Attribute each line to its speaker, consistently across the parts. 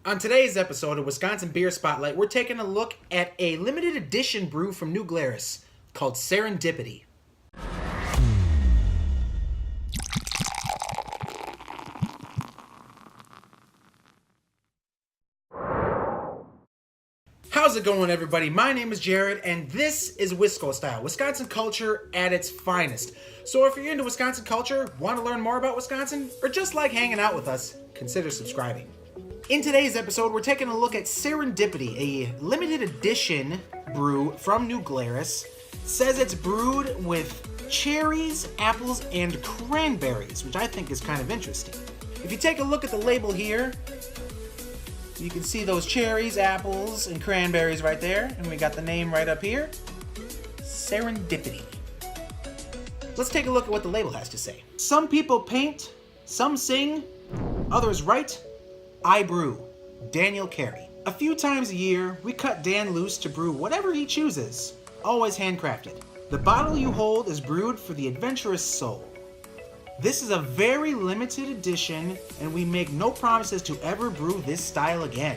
Speaker 1: On today's episode of Wisconsin Beer Spotlight, we're taking a look at a limited edition brew from New Glarus called Serendipity. How's it going, everybody? My name is Jared, and this is Wisco Style, Wisconsin culture at its finest. So if you're into Wisconsin culture, want to learn more about Wisconsin, or just like hanging out with us, consider subscribing. In today's episode, we're taking a look at Serendipity, a limited edition brew from New Glarus. It says it's brewed with cherries, apples, and cranberries, which I think is kind of interesting. If you take a look at the label here, you can see those cherries, apples, and cranberries right there, and we got the name right up here, Serendipity. Let's take a look at what the label has to say. Some people paint, some sing, others write, I brew. Daniel Carey. A few times a year, we cut Dan loose to brew whatever he chooses, always handcrafted. The bottle you hold is brewed for the adventurous soul. This is a very limited edition, and we make no promises to ever brew this style again.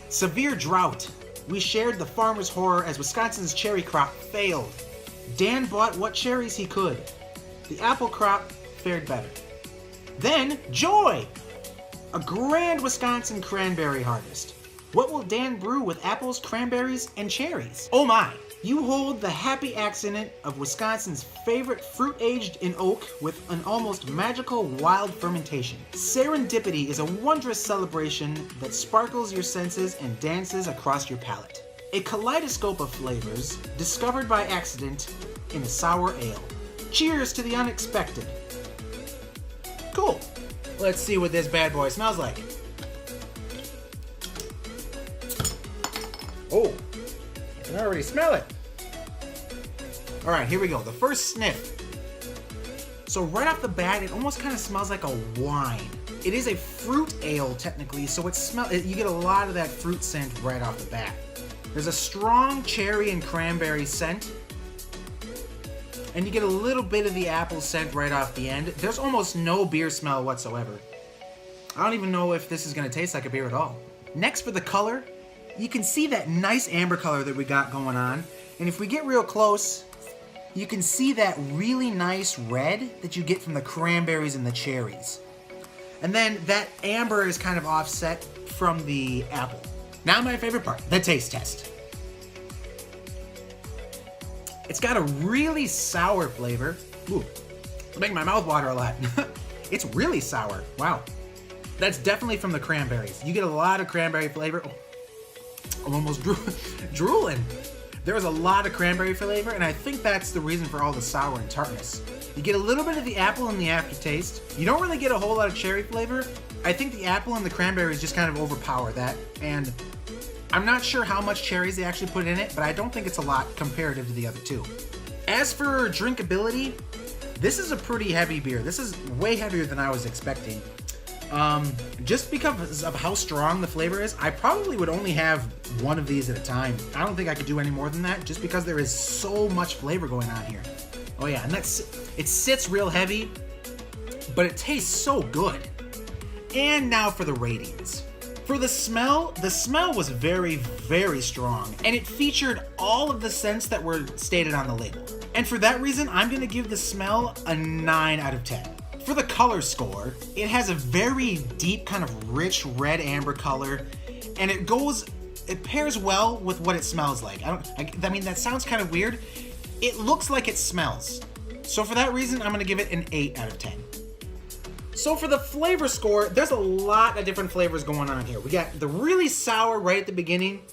Speaker 1: Severe drought. We shared the farmer's horror as Wisconsin's cherry crop failed. Dan bought what cherries he could. The apple crop fared better. Then, joy! A grand Wisconsin cranberry harvest. What will Dan brew with apples, cranberries, and cherries? Oh my! You hold the happy accident of Wisconsin's favorite fruit aged in oak with an almost magical wild fermentation. Serendipity is a wondrous celebration that sparkles your senses and dances across your palate. A kaleidoscope of flavors discovered by accident in a sour ale. Cheers to the unexpected. Cool. Let's see what this bad boy smells like. Oh, I can already smell it. All right, here we go. The first sniff. So right off the bat, it almost kind of smells like a wine. It is a fruit ale technically, so you get a lot of that fruit scent right off the bat. There's a strong cherry and cranberry scent, and you get a little bit of the apple scent right off the end. There's almost no beer smell whatsoever. I don't even know if this is going to taste like a beer at all. Next, for the color, you can see that nice amber color that we got going on. And if we get real close, you can see that really nice red that you get from the cranberries and the cherries. And then that amber is kind of offset from the apple. Now my favorite part, the taste test. It's got a really sour flavor. Ooh, it's making my mouth water a lot. It's really sour. Wow. That's definitely from the cranberries. You get a lot of cranberry flavor. Oh, I'm almost drooling. There's a lot of cranberry flavor, and I think that's the reason for all the sour and tartness. You get a little bit of the apple in the aftertaste. You don't really get a whole lot of cherry flavor. I think the apple and the cranberries just kind of overpower that, and I'm not sure how much cherries they actually put in it, but I don't think it's a lot comparative to the other two. As for drinkability, this is a pretty heavy beer. This is way heavier than I was expecting. Just because of how strong the flavor is, I probably would only have one of these at a time. I don't think I could do any more than that, just because there is so much flavor going on here. Oh yeah, and it sits real heavy, but it tastes so good. And now for the ratings. For the smell was very, very strong, and it featured all of the scents that were stated on the label. And for that reason, I'm gonna give the smell a 9 out of 10. For the color score, it has a very deep kind of rich red amber color, and it pairs well with what it smells like. I mean, that sounds kind of weird. It looks like it smells. So for that reason, I'm gonna give it an 8 out of 10. So for the flavor score, there's a lot of different flavors going on here. We got the really sour right at the beginning,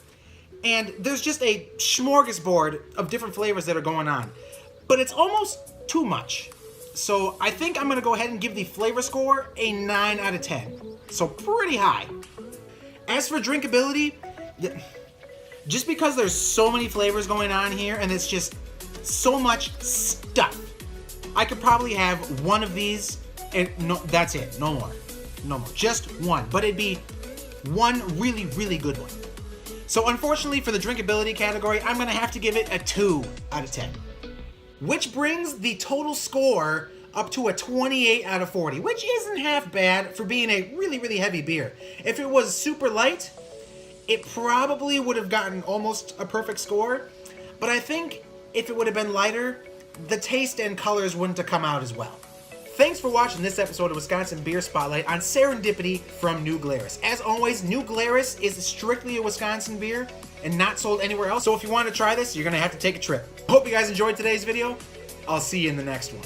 Speaker 1: and there's just a smorgasbord of different flavors that are going on. But it's almost too much. So I think I'm gonna go ahead and give the flavor score a 9 out of 10. So pretty high. As for drinkability, just because there's so many flavors going on here and it's just so much stuff, I could probably have one of these and no, that's it, no more. No more, just one, but it'd be one really, really good one. So unfortunately for the drinkability category, I'm gonna have to give it a 2 out of 10. Which brings the total score up to a 28 out of 40, which isn't half bad for being a really, really heavy beer. If it was super light, it probably would have gotten almost a perfect score, but I think if it would have been lighter, the taste and colors wouldn't have come out as well. Thanks for watching this episode of Wisconsin Beer Spotlight on Serendipity from New Glarus. As always, New Glarus is strictly a Wisconsin beer and not sold anywhere else, so if you want to try this, you're going to have to take a trip. Hope you guys enjoyed today's video. I'll see you in the next one.